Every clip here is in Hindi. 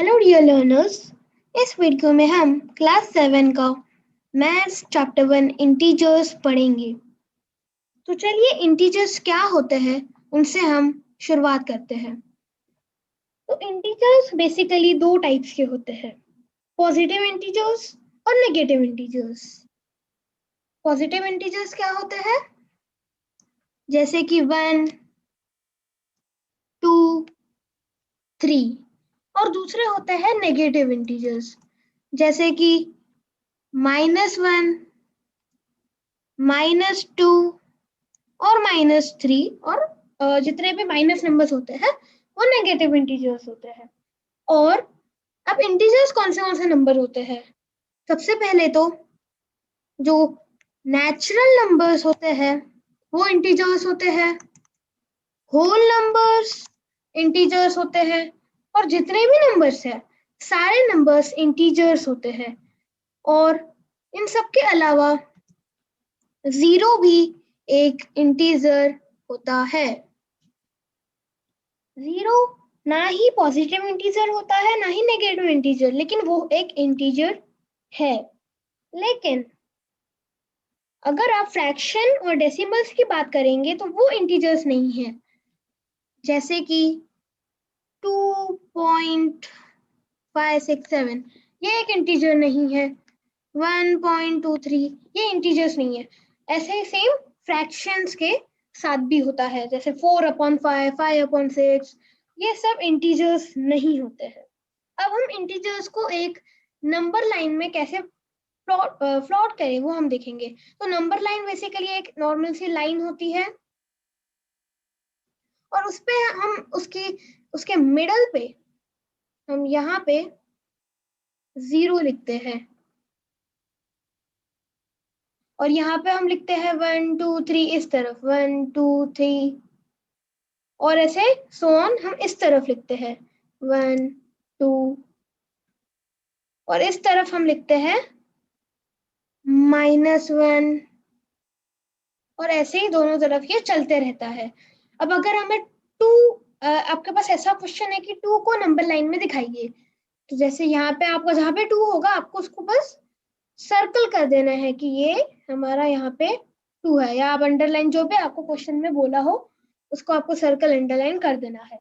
हेलो डियर लर्नर्स, इस वीडियो में हम क्लास 7 का मैथ्स चैप्टर 1 इंटीजर्स पढ़ेंगे। तो चलिए इंटीजर्स क्या होते हैं उनसे हम शुरुआत करते हैं। तो इंटीजर्स बेसिकली दो टाइप्स के होते हैं, पॉजिटिव इंटीजर्स और नेगेटिव इंटीजर्स। पॉजिटिव इंटीजर्स क्या होते हैं, जैसे कि 1, 2, 3, और दूसरे होते हैं नेगेटिव इंटीजर्स, जैसे कि -1, -2 और -3, और जितने भी माइनस नंबर्स होते हैं वो नेगेटिव इंटीजर्स होते हैं। और अब इंटीजर्स कौन से नंबर होते हैं? सबसे पहले तो जो नेचुरल नंबर्स होते हैं वो इंटीजर्स होते हैं, होल नंबर्स इंटीजर्स होते हैं, और जितने भी नंबर्स हैं सारे नंबर्स इंटीजर्स होते हैं। और इन सब के अलावा जीरो भी एक इंटीजर होता है। जीरो ना ही पॉजिटिव इंटीजर होता है ना ही नेगेटिव इंटीजर, लेकिन वो एक इंटीजर है। लेकिन अगर आप फ्रैक्शन और डेसिमल्स की बात करेंगे तो वो इंटीजर्स नहीं है, जैसे कि 2.567 ये एक इंटीजर नहीं है, 1.23 ये इंटीजर्स नहीं है। ऐसे ही सेम फ्रैक्शंस के साथ भी होता है, जैसे 4/5, 5/6, ये सब इंटीजर्स नहीं होते हैं। अब हम इंटीजर्स को एक नंबर लाइन में कैसे प्लॉट करें वो हम देखेंगे। तो नंबर लाइन बेसिकली एक नॉर्मल सी लाइन होती है, और उस पे हम उसके मिडल पे हम यहाँ पे 0 लिखते हैं, और यहाँ पे हम लिखते हैं 1 2 3, इस तरफ 1 2 3, और ऐसे सो ऑन हम इस तरफ लिखते हैं 1 2, और इस तरफ हम लिखते हैं -1, और ऐसे ही दोनों तरफ ये चलते रहता है। अब अगर हमें 2, आपके पास ऐसा क्वेश्चन है कि 2 को नंबर लाइन में दिखाइए, तो जैसे यहाँ पे आपका जहाँ पे 2 होगा आपको उसको बस सर्कल कर देना है कि ये हमारा यहाँ पे 2 है, या आप अंडरलाइन जो भी आपको क्वेश्चन में बोला हो उसको आपको सर्कल अंडरलाइन कर देना है।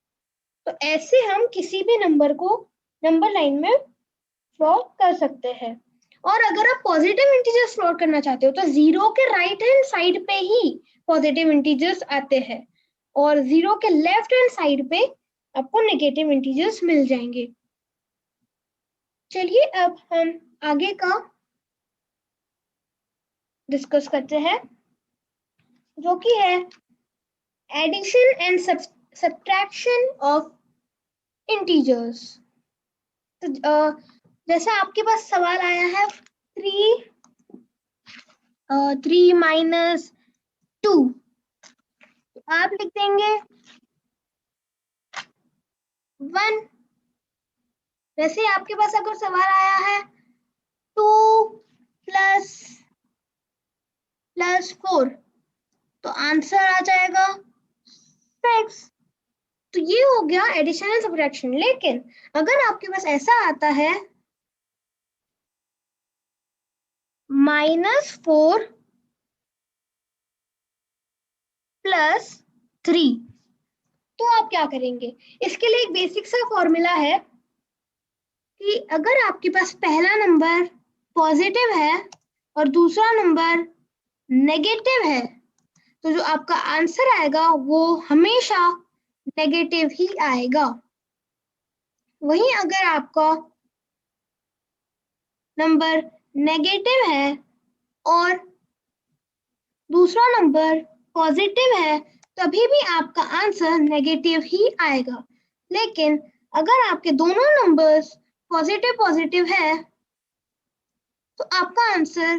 तो ऐसे हम किसी भी नंबर को नंबर लाइन में प्लॉट कर सकते हैं। और अगर आप पॉजिटिव इंटीजर्स प्लॉट करना चाहते हो तो 0 के राइट हैंड साइड पे ही पॉजिटिव इंटीजर्स आते हैं, और 0 के लेफ्ट हैंड साइड पे आपको नेगेटिव इंटीजर्स मिल जाएंगे। चलिए अब हम आगे का डिस्कस करते हैं, जो कि है addition and subtraction of integers. तो जैसे आपके पास सवाल आया है 3 -2, आप लिख देंगे 1। वैसे आपके पास अगर सवाल आया है 2 + 4, तो आंसर आ जाएगा 6। तो ये हो गया एडिशन एंड सब्ट्रैक्शन। लेकिन अगर आपके पास ऐसा आता है -4 + 3, तो आप क्या करेंगे? इसके लिए एक बेसिक सा फॉर्मूला है कि अगर आपके पास पहला नंबर पॉजिटिव है और दूसरा नंबर नेगेटिव है, तो जो आपका आंसर आएगा वो हमेशा नेगेटिव ही आएगा। वहीं अगर आपका नंबर नेगेटिव है और दूसरा नंबर पॉजिटिव है, तभी भी आपका आंसर नेगेटिव ही आएगा। लेकिन अगर आपके दोनों नंबर्स पॉजिटिव पॉजिटिव है तो आपका आंसर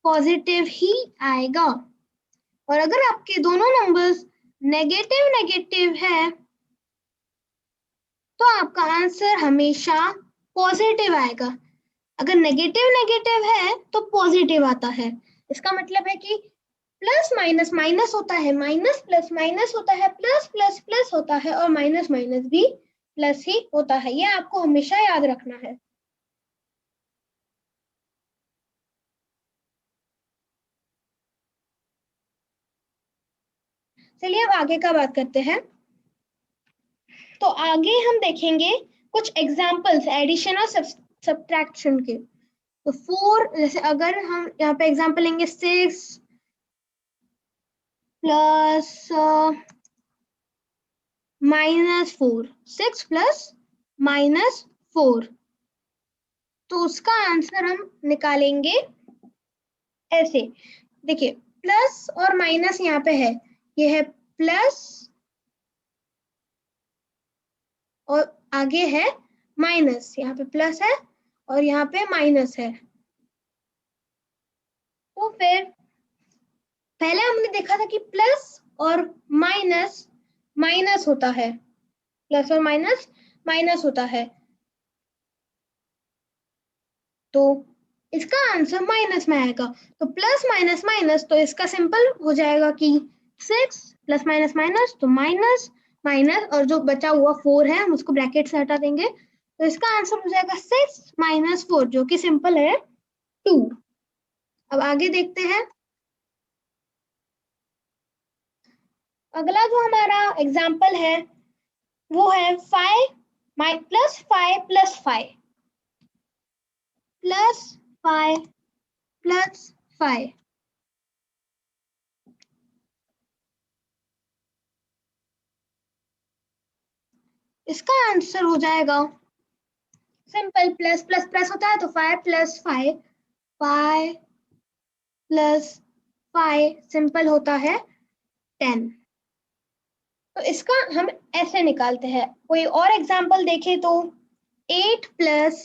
पॉजिटिव ही आएगा, और अगर आपके दोनों नंबर्स नेगेटिव नेगेटिव है तो आपका आंसर हमेशा पॉजिटिव आएगा। अगर नेगेटिव नेगेटिव है तो पॉजिटिव आता है। इसका मतलब है कि प्लस माइनस माइनस होता है, माइनस प्लस माइनस होता है, प्लस प्लस प्लस होता है, और माइनस माइनस भी प्लस ही होता है, ये आपको हमेशा याद रखना है। चलिए अब आगे का बात करते हैं। तो आगे हम देखेंगे कुछ एग्जाम्पल्स एडिशन और सब्ट्रैक्शन के। तो 4, जैसे अगर हम यहाँ पे एग्जाम्पल लेंगे 6 प्लस -4, 6 प्लस -4, तो उसका आंसर हम निकालेंगे ऐसे। देखिए प्लस और माइनस यहाँ पे है, ये है प्लस और आगे है माइनस, यहाँ पे प्लस है और यहाँ पे माइनस है। तो फिर पहले हमने देखा था कि प्लस और माइनस माइनस होता है, प्लस और माइनस माइनस होता है, तो इसका आंसर माइनस में आएगा। तो प्लस माइनस माइनस, तो इसका सिंपल हो जाएगा कि 6 प्लस माइनस माइनस, तो माइनस माइनस, और जो बचा हुआ 4 है हम उसको ब्रैकेट से हटा देंगे, तो इसका आंसर हो जाएगा 6 - 4, जो कि सिंपल है 2। अब आगे देखते हैं। अगला जो हमारा एग्जाम्पल है वो है 5 प्लस 5 प्लस 5 प्लस 5 प्लस 5। इसका आंसर हो जाएगा सिंपल, प्लस प्लस प्लस होता है तो 5 प्लस 5, 5 प्लस 5 सिंपल होता है 10। तो इसका हम ऐसे निकालते हैं। कोई और एग्जांपल देखें तो 8 प्लस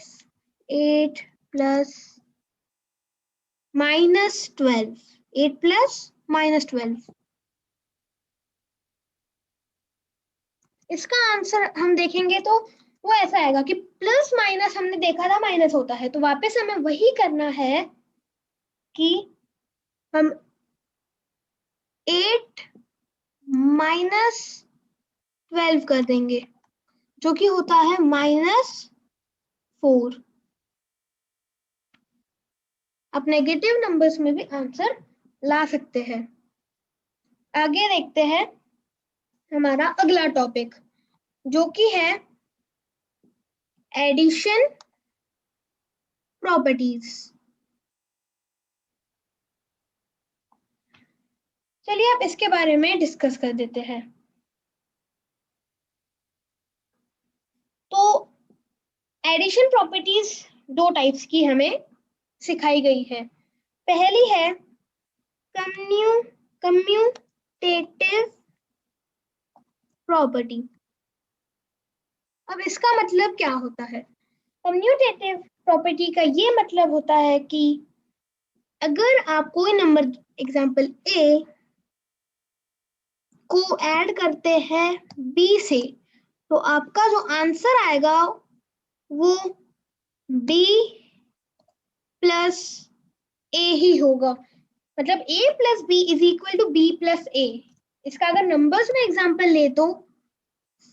-12, 8 प्लस -12, इसका आंसर हम देखेंगे तो वो ऐसा आएगा कि प्लस माइनस हमने देखा था माइनस होता है, तो वापस हमें वही करना है कि हम 8 -12 कर देंगे, जो कि होता है -4। आप नेगेटिव नंबर्स में भी आंसर ला सकते हैं। आगे देखते हैं हमारा अगला टॉपिक, जो कि है एडिशन प्रॉपर्टीज। चलिए आप इसके बारे में डिस्कस कर देते हैं। तो एडिशन प्रॉपर्टीज 2 टाइप्स की हमें सिखाई गई है। पहली है कम्यूटेटिव प्रॉपर्टी। अब इसका मतलब क्या होता है? कम्यूटेटिव प्रॉपर्टी का ये मतलब होता है कि अगर आप कोई नंबर, एग्जांपल ए को ऐड करते हैं बी से, तो आपका जो आंसर आएगा वो बी प्लस ए ही होगा। मतलब a plus B is equal to B plus A. इसका अगर नंबर्स में एग्जांपल ले तो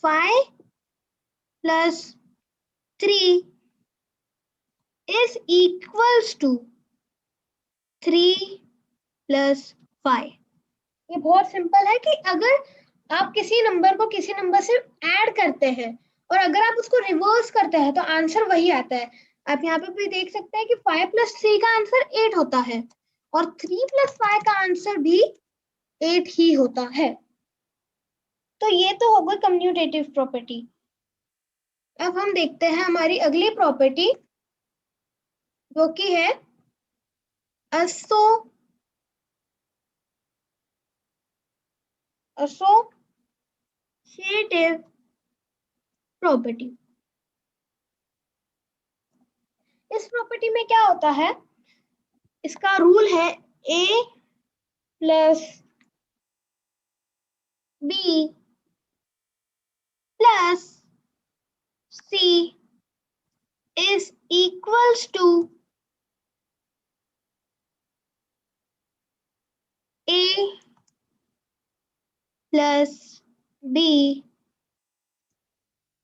5 plus 3 is equals to 3 plus 5। ये बहुत सिंपल है कि अगर आप किसी नंबर को किसी नंबर से ऐड करते हैं और अगर आप उसको रिवर्स करते हैं तो आंसर वही आता है। आप यहाँ पे भी देख सकते हैं कि 5 प्लस 3 का आंसर 8 होता है और 3 प्लस 5 का आंसर भी 8 ही होता है। तो ये तो हो गई कम्यूटेटिव प्रॉपर्टी। अब हम देखते हैं हमारी अगली प्रॉपर्टी, जो कि है एसोसिएटिव प्रॉपर्टी। इस प्रॉपर्टी में क्या होता है? इसका रूल है a plus B plus C is equals to a plus B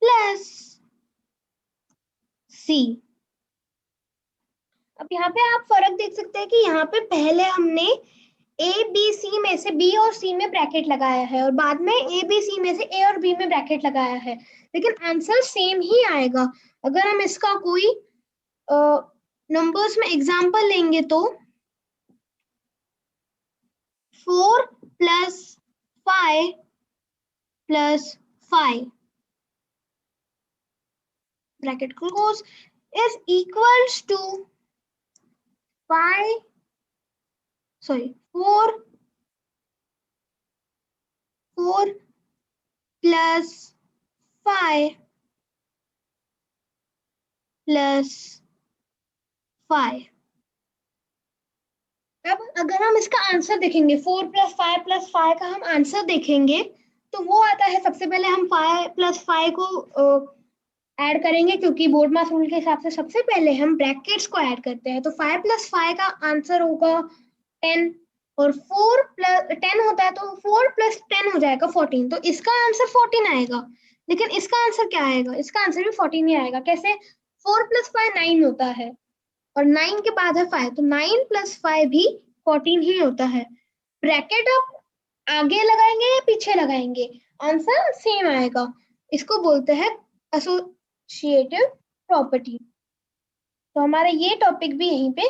plus C. अब यहाँ पे आप फर्क देख सकते हैं कि यहाँ पे पहले हमने ए बी सी में से बी और सी में ब्रैकेट लगाया है और बाद में ए बी सी में से ए और बी में ब्रैकेट लगाया है, लेकिन आंसर सेम ही आएगा। अगर हम इसका कोई नंबर्स में एग्जांपल लेंगे तो 4 plus 5 plus 5 bracket close is equals to 4 plus 5 plus 5। अब अगर हम इसका आंसर देखेंगे 4 प्लस 5 प्लस 5 का हम आंसर देखेंगे तो वो आता है, सबसे पहले हम 5 प्लस 5 को ऐड करेंगे क्योंकि बोर्ड मास रूल के हिसाब से सबसे पहले हम ब्रैकेट्स को ऐड करते हैं। तो 5 प्लस 5 का आंसर होगा 10 और 4 प्लस 10 होता है तो 4 प्लस 10 हो जाएगा 14। तो इसका आंसर 14 आएगा, लेकिन इसका आंसर क्या आएगा? इसका आंसर भी 14 ही आएगा। कैसे? 4 प्लस 5 9 होता है और 9 के बाद है 5, तो 9 प्लस 5 भी 14 ही होता है। ब्रैकेट आप आगे लगाएंगे या पीछे लगाएंगे, आंसर सेम आएगा। इसको बोलते हैं एसोसिएटिव प्रॉपर्टी। तो हमारा ये टॉपिक भी यहीं पे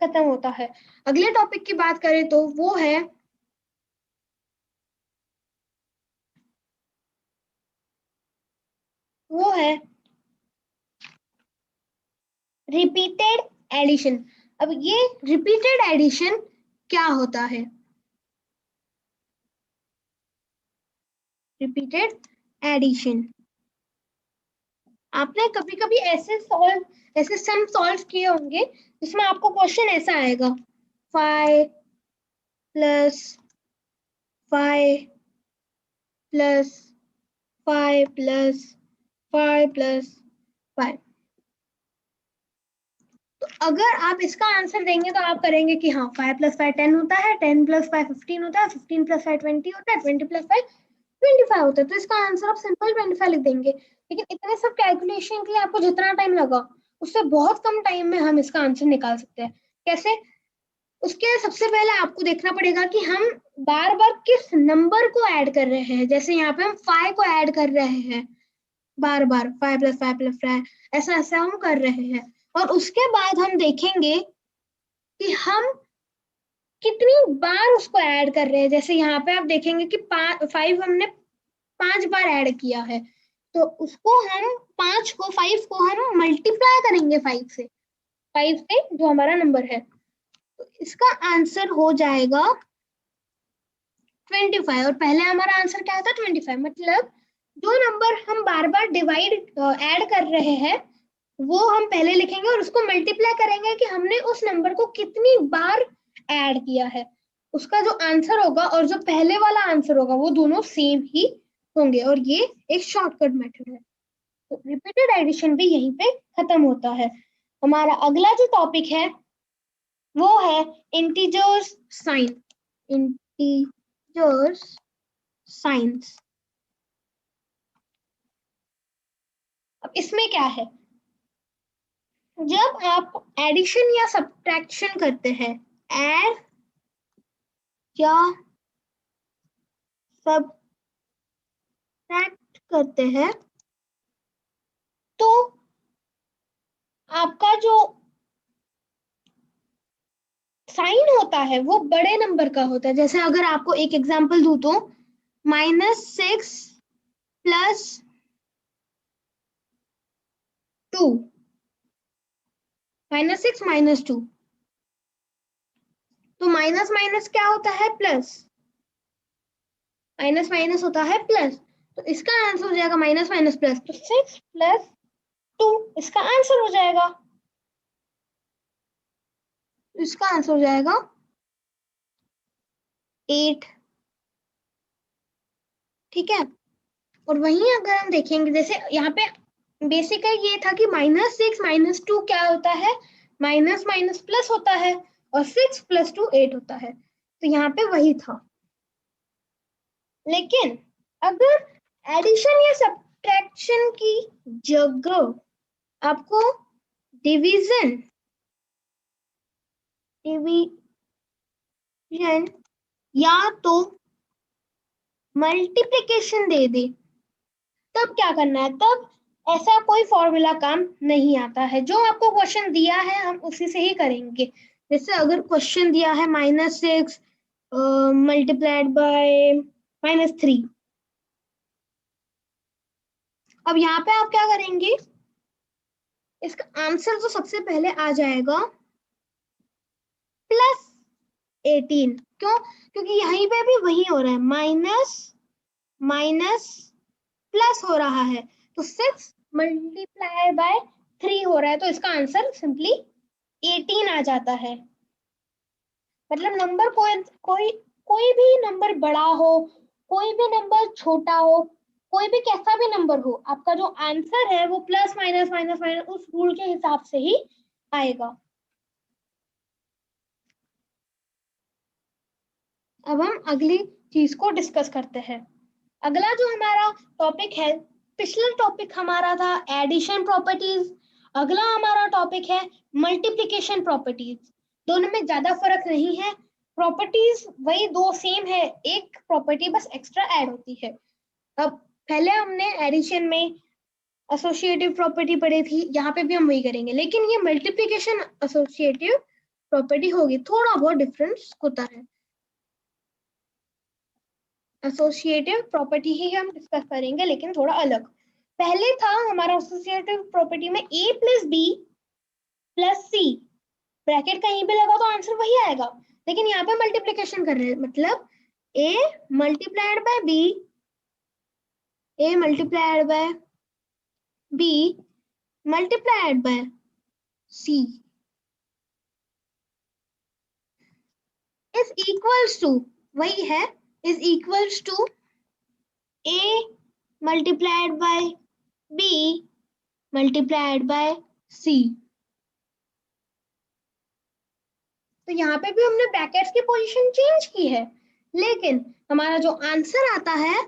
खत्म होता है। अगले टॉपिक की बात करें तो वो है रिपीटेड एडिशन। अब ये रिपीटेड एडिशन क्या होता है? रिपीटेड एडिशन आपने कभी कभी ऐसे सम सॉल्व किए होंगे जिसमें आपको क्वेश्चन ऐसा आएगा 5 प्लस 5 प्लस 5 प्लस 5 प्लस 5। तो अगर आप इसका आंसर देंगे तो आप करेंगे कि हाँ 5 प्लस 5 10 होता है, 10 प्लस 5 15 होता है, 15 प्लस 5 20 होता है, 20 प्लस 5 25 होता है। तो इसका आंसर आप सिंपल 25 लिख देंगे। लेकिन इतने सब कैलकुलेशन के लिए आपको जितना टाइम लगा उससे बहुत कम टाइम में हम इसका आंसर निकाल सकते हैं। कैसे? उसके सबसे पहले आपको देखना पड़ेगा कि हम बार बार किस नंबर को ऐड कर रहे हैं। जैसे यहाँ पे हम 5 को ऐड कर रहे हैं, बार बार 5 प्लस 5 प्लस 5 ऐसा ऐसा हम कर रहे हैं। और उसके बाद हम देखेंगे कि हम कितनी बार उसको ऐड कर रहे हैं। जैसे यहाँ पे आप देखेंगे कि 5 हमने 5 बार ऐड किया है, तो उसको हम 5 को हम मल्टीप्लाई करेंगे 5 से जो हमारा नंबर है। तो इसका आंसर हो जाएगा 25। और पहले हमारा आंसर क्या था? 25। मतलब जो नंबर हम बार बार डिवाइड ऐड कर रहे हैं वो हम पहले लिखेंगे और उसको मल्टीप्लाई करेंगे कि हमने उस नंबर को कितनी बार ऐड किया है। उसका जो आंसर होगा और जो पहले वाला आंसर होगा वो दोनों सेम ही होंगे, और ये एक शॉर्टकट मेथड है। तो रिपीटेड एडिशन भी यहीं पे खत्म होता है। हमारा अगला जो टॉपिक है वो है इंटीजर्स साइन। Integers science. अब इसमें क्या है? जब आप एडिशन या सब्ट्रैक्शन करते हैं, ऐड या सब्ट्रैक्ट करते हैं, तो आपका जो साइन होता है वो बड़े नंबर का होता है। जैसे अगर आपको एक एग्जांपल दूं तो -6 प्लस 2, -6 -2, तो माइनस माइनस क्या होता है? प्लस। माइनस माइनस होता है प्लस। तो इसका आंसर हो जाएगा माइनस माइनस प्लस, तो 6 प्लस 2 इसका आंसर हो जाएगा। इसका आंसर हो जाएगा 8। ठीक है। और वहीं अगर हम देखेंगे, जैसे यहाँ पे बेसिक ये था कि -6 -2 क्या होता है? माइनस माइनस प्लस होता है और 6 + 2 8 होता है। तो यहाँ पे वही था। लेकिन अगर एडिशन या सब्ट्रैक्शन की जगह आपको डिवीजन या तो मल्टीप्लिकेशन दे दे, तब क्या करना है, तब ऐसा कोई फॉर्मूला काम नहीं आता है। जो आपको क्वेश्चन दिया है हम उसी से ही करेंगे। जैसे अगर क्वेश्चन दिया है -6 मल्टीप्लाइड बाय -3, अब यहाँ पे आप क्या करेंगे, इसका आंसर तो सबसे पहले आ जाएगा +18। क्यों? क्योंकि यहीं पे भी वही हो रहा है, माइनस माइनस प्लस हो रहा है, तो 6 मल्टीप्लाई बाय 3 हो रहा है, तो इसका आंसर सिंपली 18 आ जाता है। मतलब नंबर कोई भी नंबर बड़ा हो, कोई भी नंबर छोटा हो, कोई भी कैसा भी नंबर हो, आपका जो आंसर है वो प्लस माइनस माइनस माइनस उस रूल के हिसाब से ही आएगा। अब हम अगली चीज को डिस्कस करते हैं। अगला जो हमारा टॉपिक है, पिछला टॉपिक हमारा था एडिशन प्रॉपर्टीज, अगला हमारा टॉपिक है मल्टीप्लिकेशन प्रॉपर्टीज। दोनों में ज्यादा फर्क नहीं है, प्रॉपर्टीज वही दो सेम है, एक प्रॉपर्टी बस एक्स्ट्रा ऐड होती है। अब पहले हमने एडिशन में एसोसिएटिव प्रॉपर्टी पढ़ी थी, यहाँ पे भी हम वही करेंगे, लेकिन ये मल्टीप्लिकेशन एसोसिएटिव प्रॉपर्टी होगी, थोड़ा बहुत डिफरेंस होता है। एसोसिएटिव प्रॉपर्टी ही हम डिस्कस करेंगे, लेकिन थोड़ा अलग। पहले था हमारा एसोसिएटिव प्रॉपर्टी में a + b + c, ब्रैकेट कहीं भी लगा तो आंसर वही आएगा, लेकिन यहाँ पे मल्टीप्लिकेशन कर रहे हैं, मतलब a multiplied by b, a multiplied by b multiplied by c is equals to, वही है, is equals to a multiplied by b multiplied by c। तो यहाँ पे भी हमने ब्रैकेट्स की पोजीशन चेंज की है, लेकिन हमारा जो आंसर आता है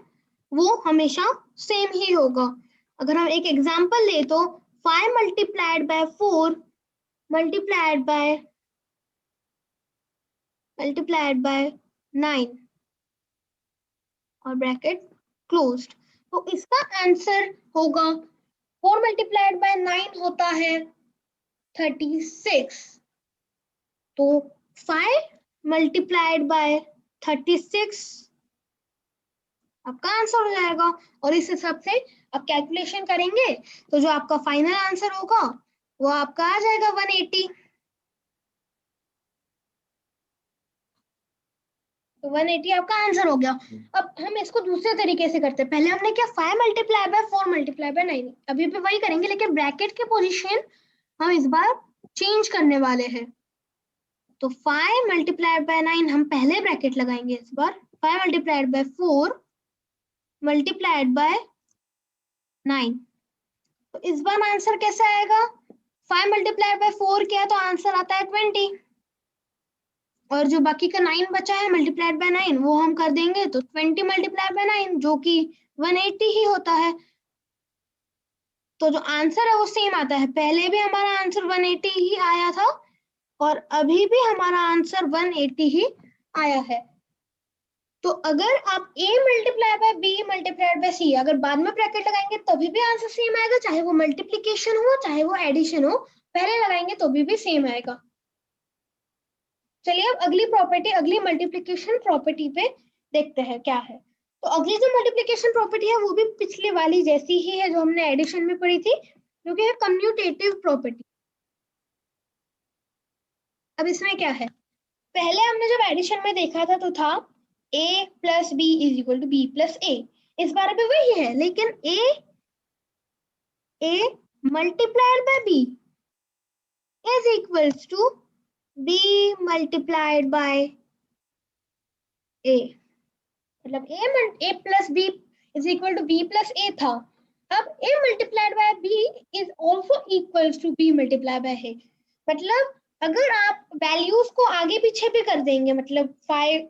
वो हमेशा सेम ही होगा। अगर हम एक एग्जांपल ले तो 5 मल्टीप्लाइड बाय 4 मल्टीप्लाइड बाय 9 और ब्रैकेट क्लोज्ड, तो इसका आंसर होगा 4 मल्टीप्लाइड बाय 9 होता है 36, तो 5 मल्टीप्लाइड बाय 36 आपका आंसर हो जाएगा। और इस हिसाब से आप कैलकुलेशन करेंगे तो जो आपका फाइनल आंसर होगा वो आपका आ जाएगा 180। तो 180 आपका आंसर हो गया। अब हम इसको दूसरे तरीके से करते हैं। पहले हमने क्या 5 मल्टीप्लाई बाय 4 मल्टीप्लाई बाय 9, अभी भी वही करेंगे, लेकिन ब्रैकेट के पोजीशन हम इस बार चेंज करने वाले हैं। तो 5 मल्टीप्लाइड बाय 9 हम पहले ब्रैकेट लगाएंगे इस बार, 5 मल्टीप्लाइड बाय 4 मल्टीप्लाइड बाय 9, तो इस बार आंसर कैसा आएगा, 5 मल्टीप्लाइड बाय 4 किया तो आंसर आता है 20, और जो बाकी का 9 बचा है मल्टीप्लाइड बाय 9 वो हम कर देंगे तो 20 मल्टीप्लाइड बाय 9 जो कि 180 ही होता है। तो जो आंसर है वो सेम आता है, पहले भी हमारा आंसर 180 ही आया था और अभी भी हमारा आंसर 180 ही आया है। तो अगर आप a multiply by b multiplied by c अगर बाद में ब्रैकेट लगाएंगे तभी भी आंसर सेम आएगा, चाहे वो मल्टीप्लिकेशन हो चाहे वो एडिशन हो, पहले लगाएंगे तो भी सेम आएगा। चलिए अब अगली प्रॉपर्टी, अगली मल्टीप्लिकेशन प्रॉपर्टी पे देखते हैं क्या है। तो अगली जो मल्टीप्लिकेशन प्रॉपर्टी है वो भी पिछली वाली जैसी ही है जो हमने एडिशन में पढ़ी थी, जो कि है कम्यूटेटिव प्रॉपर्टी। अब इसमें क्या है, पहले हमने जब एडिशन में देखा था तो था a + b = b + a, इस बार भी वही है, लेकिन a multiplied by b is equals to b multiplied by a, मतलब a + b = b + a था। अब a multiplied by b is also equals to b multiplied by a, मतलब अगर आप वैल्यूज को आगे पीछे भी कर देंगे, मतलब 5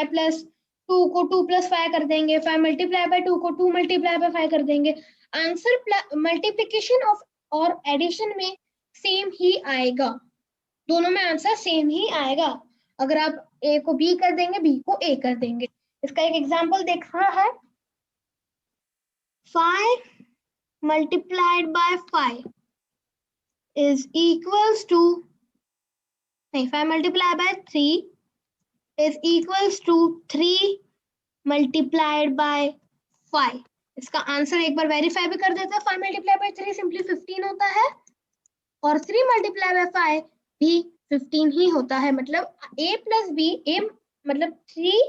+ 2 को 2 + 5 कर देंगे, 5 मल्टीप्लाई बाय 2 को 2 मल्टीप्लाई बाय 5 कर देंगे। आंसर मल्टीप्लिकेशन ऑफ और एडिशन में सेम ही आएगा, दोनों में आंसर सेम ही आएगा। अगर आप ए को बी कर देंगे, बी को ए कर देंगे। इसका एक एग्जांपल देखना है, 5 multiplied by 5 is equals to, नहीं, 5 multiply by 3 is equals to 3 multiplied by 5। इसका आंसर एक बार वेरीफाई भी कर देते हैं, 5 मल्टीप्लाई बाय 3 सिंपली 15 होता है, और 3 मल्टीप्लाई बाय 5 भी 15 ही होता है। मतलब a प्लस बी, a मतलब 3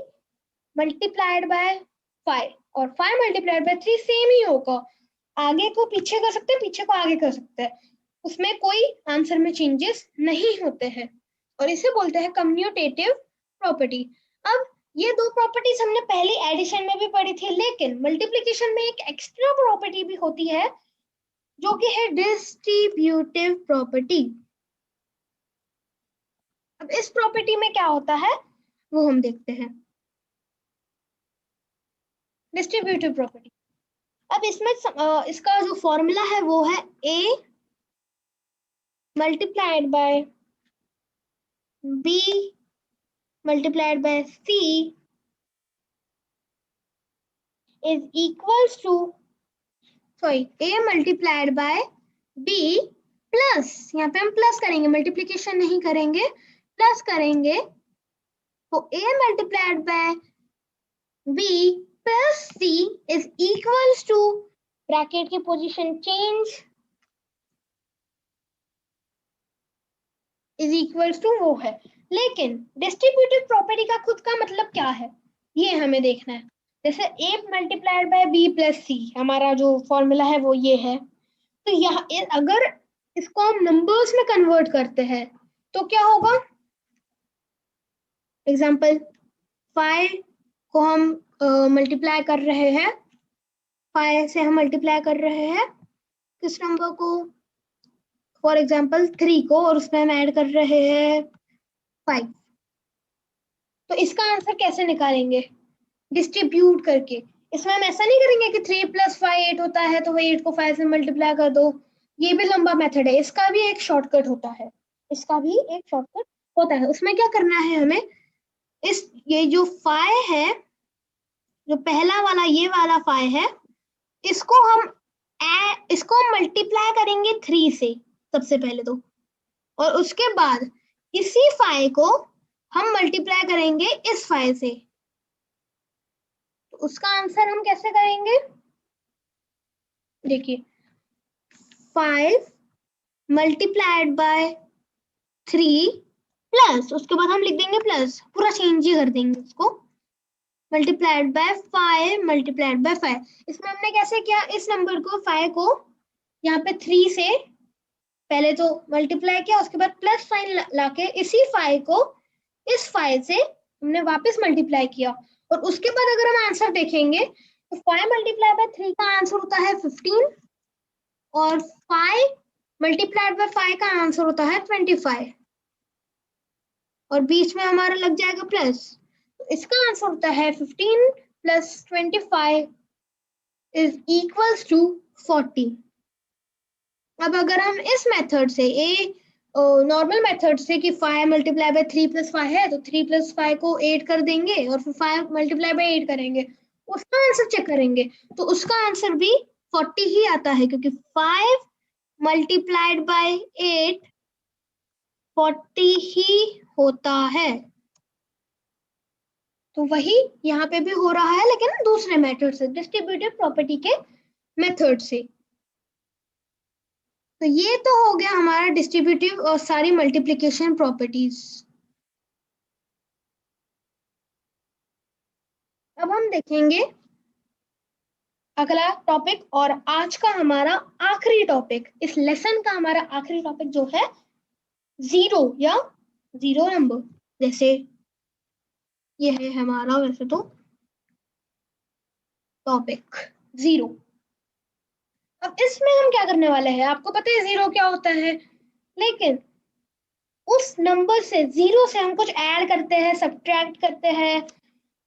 मल्टीप्लाइड बाय 5 और 5 मल्टीप्लाइड बाय 3 सेम ही होगा। आगे को पीछे कर सकते हैं, पीछे को आगे कर सकते हैं, उसमें कोई आंसर में चेंजेस नहीं होते हैं, और इसे बोलते हैं कम्यूटेटिव प्रॉपर्टी। अब ये दो प्रॉपर्टीज हमने पहले एडिशन में भी पढ़ी थी, लेकिन मल्टीप्लिकेशन में एक एक्स्ट्रा प्रॉपर्टी भी होती है जो कि है डिस्ट्रीब्यूटिव प्रॉपर्टी। अब इस प्रॉपर्टी में क्या होता है वो हम देखते हैं, डिस्ट्रीब्यूटिव प्रॉपर्टी। अब इसमें इसका जो फॉर्मूला है वो है a multiplied by b multiplied by c is equals to, sorry, a multiplied by b plus, यहाँ पे हम प्लस करेंगे, मल्टीप्लिकेशन नहीं करेंगे, प्लस करेंगे, तो a multiplied by b plus c is equals to, bracket की position change, is equals to वो है। लेकिन डिस्ट्रीब्यूटिव प्रॉपर्टी का खुद का मतलब क्या है ये हमें देखना है। जैसे a multiplied by b plus c, हमारा जो फॉर्मूला है वो ये है, तो यहाँ अगर इसको हम नंबर्स में कन्वर्ट करते हैं तो क्या होगा, एग्जाम्पल 5 को हम मल्टीप्लाई कर रहे हैं, 5 से हम मल्टीप्लाई कर रहे हैं किस नंबर को, फॉर एग्जाम्पल 3 को, और उसमें हम ऐड कर रहे हैं 5। तो इसका आंसर कैसे निकालेंगे, डिस्ट्रीब्यूट करके। इसमें हम ऐसा नहीं करेंगे कि 3 + 5 8 होता है तो 8 को 5 से मल्टीप्लाई कर दो, ये भी लंबा मेथड है, इसका भी एक शॉर्टकट होता है, इसका भी एक शॉर्टकट होता है। उसमें क्या करना है हमें, ये जो 5 है, जो पहला वाला ये वाला 5 है, इसको हम मल्टीप्लाई करेंगे 3 से सबसे पहले तो, और उसके बाद इसी 5 को हम मल्टीप्लाई करेंगे इस 5 से। तो उसका आंसर हम कैसे करेंगे, देखिए 5 मल्टीप्लाइड बाय 3 प्लस, उसके बाद हम लिख देंगे प्लस, पूरा चेंज ही कर देंगे उसको, मल्टीप्लाइड बाय 5 मल्टीप्लाइड बाय 5। इसमें हमने कैसे किया, इस नंबर को 5 को यहाँ पे 3 से पहले तो मल्टीप्लाई किया, उसके बाद प्लस साइन लाके इसी 5 को इस 5 से हमने वापस मल्टीप्लाई किया, और उसके बाद अगर हम आंसर देखेंगे तो 5 मल्टीप्लाई बाय 3 का आंसर होता है 15, और 5 मल्टीप्लाइड बाय 5 का आंसर होता है 25, और बीच में हमारा लग जाएगा प्लस, तो इसका आंसर होता है 15 + 25 इज इक्वल्स टू 40। अब अगर हम इस मेथड से नॉर्मल मेथड से कि 5 मल्टीप्लाई बाय 3 + 5 है, तो 3 + 5 को 8 कर देंगे, और फिर 5 मल्टीप्लाई बाय 8 करेंगे, उसका आंसर चेक करेंगे, तो उसका आंसर भी 40 ही आता है, क्योंकि 5 मल्टीप्लाइड बाय 8 40 ही होता है। तो वही यहाँ पे भी हो रहा है, लेकिन दूसरे मेथड से, डिस्ट्रीब्यूटिव प्रॉपर्टी के मेथड से। तो ये तो हो गया हमारा डिस्ट्रीब्यूटिव और सारी मल्टीप्लिकेशन प्रॉपर्टीज। अब हम देखेंगे अगला टॉपिक, और आज का हमारा आखिरी टॉपिक, इस लेसन का हमारा आखिरी टॉपिक जो है जीरो या जीरो नंबर। जैसे ये है हमारा वैसे तो टॉपिक जीरो। अब इसमें हम क्या करने वाले हैं, आपको पता है जीरो क्या होता है, लेकिन उस नंबर से, जीरो से हम कुछ ऐड करते हैं, सब्ट्रैक्ट करते हैं,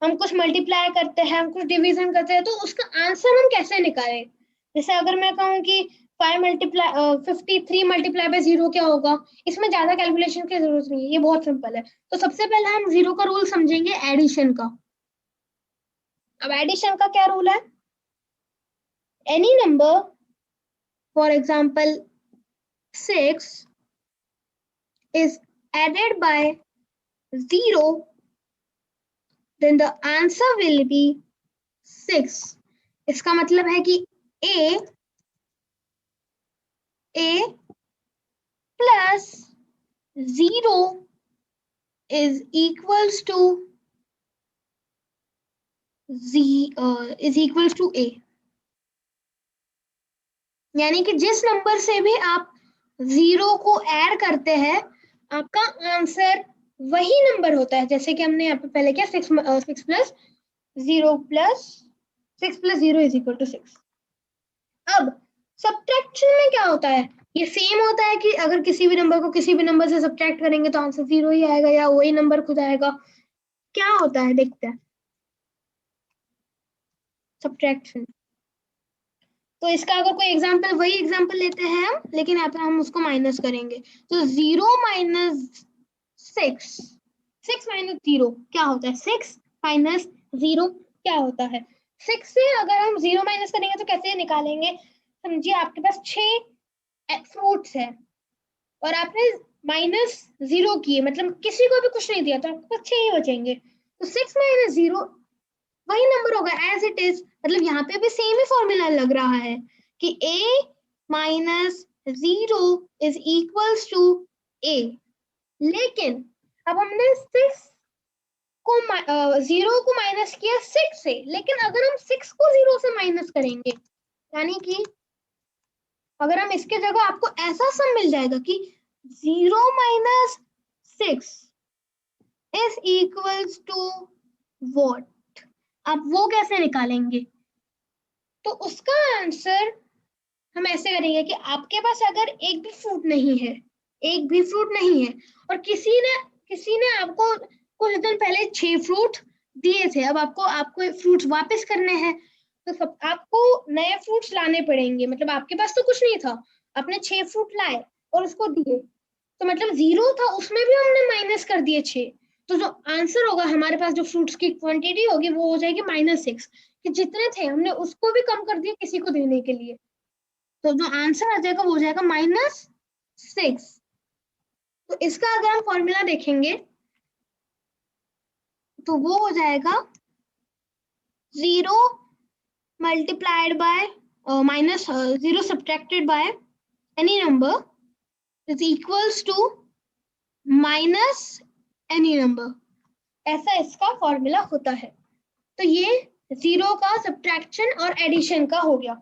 हम कुछ मल्टीप्लाई करते हैं, हम कुछ डिवीजन करते हैं, तो उसका आंसर हम कैसे निकालें? जैसे अगर मैं कहूँ कि 53 मल्टीप्लाई बाय 0 क्या होगा, इसमें ज्यादा कैलकुलेशन की जरूरत नहीं है, ये बहुत सिंपल है। तो सबसे पहले हम 0 का रूल समझेंगे एडिशन का। अब एडिशन का क्या रूल है? Any number, for example 6 is added by 0, then the answer will be 6। इसका मतलब है कि a plus 0 is equals to a। यानी कि जिस नंबर से भी आप 0 को ऐड करते हैं, आपका आंसर वही नंबर होता है। जैसे कि हमने यहाँ पे पहले किया 6 plus 0 plus 6 plus 0 is equal to 6। अब सब्ट्रैक्शन में क्या होता है? ये सेम होता है कि अगर किसी भी नंबर को किसी भी नंबर से सब्ट्रैक्ट करेंगे तो आंसर 0 ही आएगा, या वही नंबर खुद आएगा। क्या होता है देखते हैं सब्ट्रैक्शन। तो इसका अगर कोई एग्जांपल, वही एग्जांपल लेते हैं हम, लेकिन यहाँ पे हम उसको माइनस करेंगे। तो 0 माइनस 6 माइनस 0 क्या होता है? 6 माइनस 0 क्या होता है? 6 से अगर हम 0 माइनस करेंगे तो कैसे निकालेंगे? समझिए आपके पास 6 फ्रूट्स है और आपने माइनस 0 किए, मतलब किसी को भी कुछ नहीं दिया, तो आपके पास 6 ही बचेंगे। तो 6 माइनस 0 वही नंबर होगा एज इट इज। मतलब यहाँ पे भी सेम ही फॉर्मूला लग रहा है कि a minus 0 is equals to a। लेकिन अब हमने 6 को 0 को माइनस किया 6 से, लेकिन अगर हम 6 को 0 से माइनस करेंगे, यानी कि अगर हम इसके जगह, आपको ऐसा सम मिल जाएगा कि 0 minus 6 is equals to what. आप वो कैसे निकालेंगे? तो उसका आंसर हम ऐसे करेंगे कि आपके पास अगर एक भी फ्रूट नहीं है, एक भी फ्रूट नहीं है, और किसी ने आपको कुछ दिन पहले 6 फ्रूट दिए थे, अब आपको फ्रूट्स वापस करने हैं, तो सब आपको नए फ्रूट्स लाने पड़ेंगे। मतलब आपके पास तो कुछ नहीं था, आपने 6 फ्रूट लाए और उसको दिए, तो मतलब 0 था, उसमें भी हमने माइनस कर दिए 6। तो जो आंसर होगा हमारे पास, जो फ्रूट्स की क्वांटिटी होगी, वो हो जाएगी -6, कि जितने थे हमने उसको भी कम कर दिया किसी को देने के लिए। तो जो आंसर आ जाएगा वो हो जाएगा -6। तो इसका अगर हम फॉर्मूला देखेंगे तो वो हो जाएगा 0 multiplied by -0 subtracted by any number is equals to minus any number. ऐसा इसका फॉर्मूला होता है। तो ये 0 का सब्ट्रैक्शन और एडिशन का हो गया।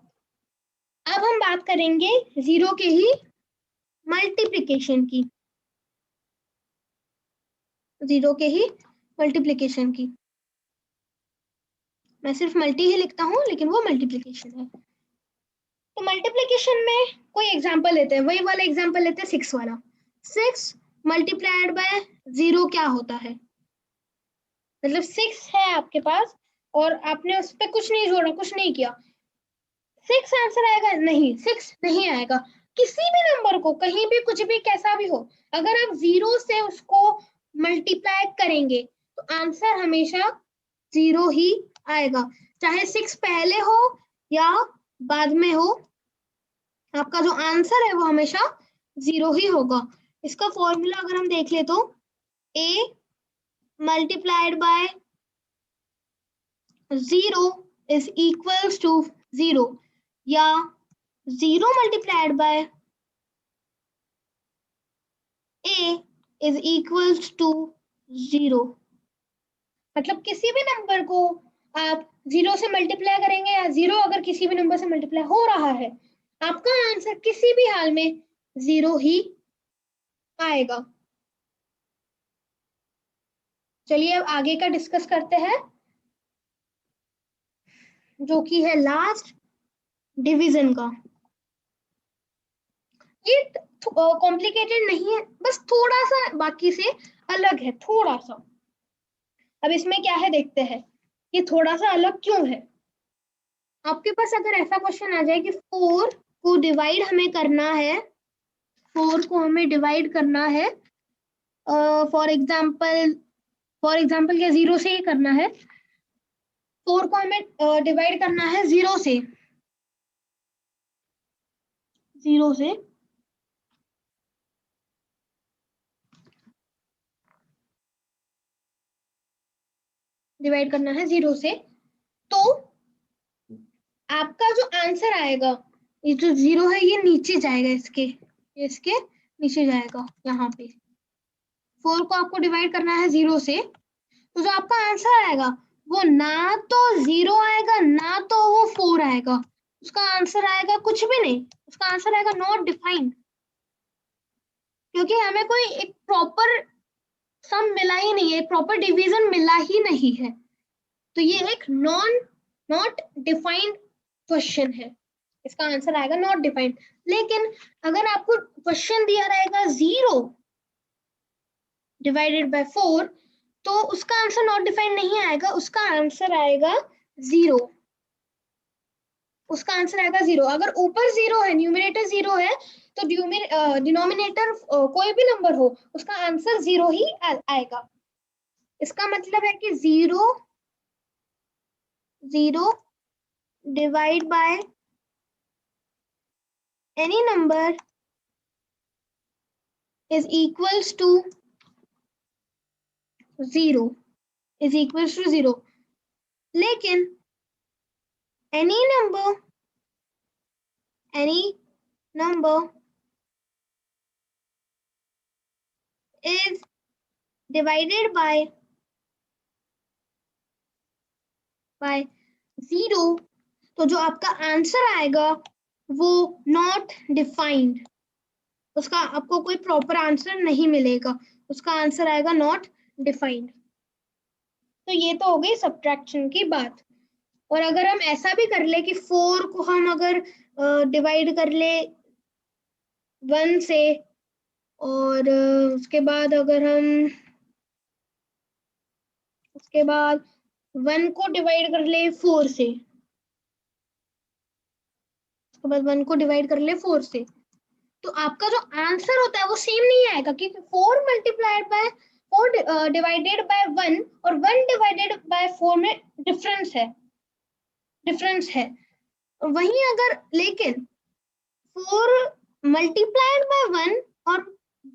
अब हम बात करेंगे 0 के ही मल्टीप्लिकेशन की, 0 के ही मल्टीप्लिकेशन की। मैं सिर्फ मल्टी ही लिखता हूँ, लेकिन वो मल्टीप्लिकेशन है। तो मल्टीप्लिकेशन में कोई एग्जांपल लेते हैं, वही वाला एग्जांपल लेते हैं 6 वाला। 6 मल्टीप्लाइड बाय 0 क्या होता है? मतलब 6 है आपके पास और आपने उस पर कुछ नहीं जोड़ा, कुछ नहीं किया, 6 आंसर आएगा? नहीं, 6 नहीं आएगा। किसी भी नंबर को, कहीं भी, कुछ भी, कैसा भी हो, अगर आप 0 से उसको मल्टीप्लाई करेंगे तो आंसर हमेशा 0 ही आएगा, चाहे 6 पहले हो या बाद में हो, आपका जो आंसर है वो हमेशा 0 ही होगा। इसका फॉर्मूला अगर हम देख ले तो a multiplied by 0 is equals to 0, या 0 multiplied by a is equals to 0। मतलब किसी भी नंबर को आप 0 से मल्टीप्लाई करेंगे, या 0 अगर किसी भी नंबर से मल्टीप्लाई हो रहा है, आपका आंसर किसी भी हाल में 0 ही आएगा। चलिए अब आगे का डिस्कस करते हैं, जो कि है लास्ट, डिवीजन का। ये कॉम्प्लिकेटेड नहीं है, बस थोड़ा सा बाकी से अलग है, थोड़ा सा। अब इसमें क्या है देखते हैं, ये थोड़ा सा अलग क्यों है। आपके पास अगर ऐसा क्वेश्चन आ जाए कि 4 को डिवाइड हमें करना है, 4 को हमें डिवाइड करना है, फॉर एग्जाम्पल क्या 0 से ही करना है, 4 को हमें डिवाइड करना है 0 से, 0 से डिवाइड करना है 0 से, तो आपका जो आंसर आएगा, ये जो 0 है ये नीचे जाएगा, इसके नीचे जाएगा। यहाँ पे 4 को आपको डिवाइड करना है 0 से, तो जो आपका आंसर आएगा वो ना तो 0 आएगा ना तो वो 4 आएगा, उसका आंसर आएगा कुछ भी नहीं, उसका आंसर आएगा नॉट डिफाइंड, क्योंकि हमें कोई एक प्रॉपर सम मिला ही नहीं है, एक प्रॉपर डिवीजन मिला ही नहीं है, तो ये एक नॉट डिफाइंड क्वेश्चन है, इसका आंसर आएगा नॉट डिफाइंड। लेकिन अगर आपको क्वेश्चन दिया रहेगा 0 डिवाइडेड बाय 4, तो उसका आंसर नॉट डिफाइंड नहीं आएगा, उसका आंसर आएगा 0, उसका आंसर आएगा 0। अगर ऊपर 0 है, न्यूमरेटर 0 है, तो डिनोमिनेटर कोई भी नंबर हो उसका आंसर 0 ही आएगा। इसका मतलब है कि 0 divide by any number is equals to 0, लेकिन any number is divided by 0, तो जो आपका आंसर आएगा वो नॉट डिफाइंड, उसका आपको कोई प्रॉपर आंसर नहीं मिलेगा, उसका आंसर आएगा नॉट डिफाइंड। तो ये तो हो गई सब्ट्रैक्शन की बात। और अगर हम ऐसा भी कर ले कि 4 को हम अगर डिवाइड कर ले 1 से, और उसके बाद 1 को डिवाइड कर ले 4 से, उसके बाद 1 को डिवाइड कर ले 4 से, तो आपका जो आंसर होता है वो सेम नहीं आएगा, क्योंकि 4 मल्टीप्लाइड बाय 4 डिवाइडेड बाय 1 और 1 डिवाइडेड बाय 4 में डिफरेंस है। वहीं अगर लेकिन 4 मल्टीप्लाइड बाय 1 और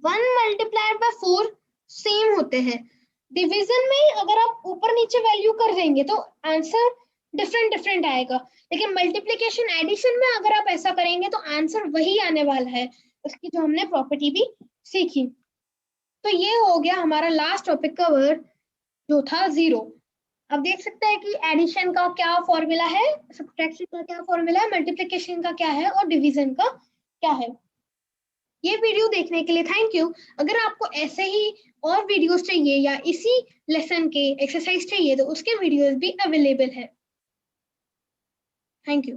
1 मल्टीप्लाइड बाय 4 सेम होते हैं, डिवीजन में अगर आप ऊपर नीचे वैल्यू कर देंगे तो आंसर डिफरेंट आएगा, लेकिन मल्टीप्लिकेशन एडिशन में अगर आप ऐसा करेंगे तो आंसर वही आने वाला है, उसकी जो हमने प्रॉपर्टी भी सीखी। तो ये हो गया हमारा लास्ट टॉपिक कवर, जो था 0। अब देख सकते हैं कि एडिशन का क्या फॉर्मूला है, सब्ट्रैक्शन का क्या फॉर्मूला है, मल्टीप्लिकेशन का क्या है और डिवीजन का क्या है। ये वीडियो देखने के लिए थैंक यू। अगर आपको ऐसे ही और वीडियोस चाहिए या इसी लेसन के एक्सरसाइज चाहिए तो उसके वीडियोस भी अवेलेबल है। Thank you.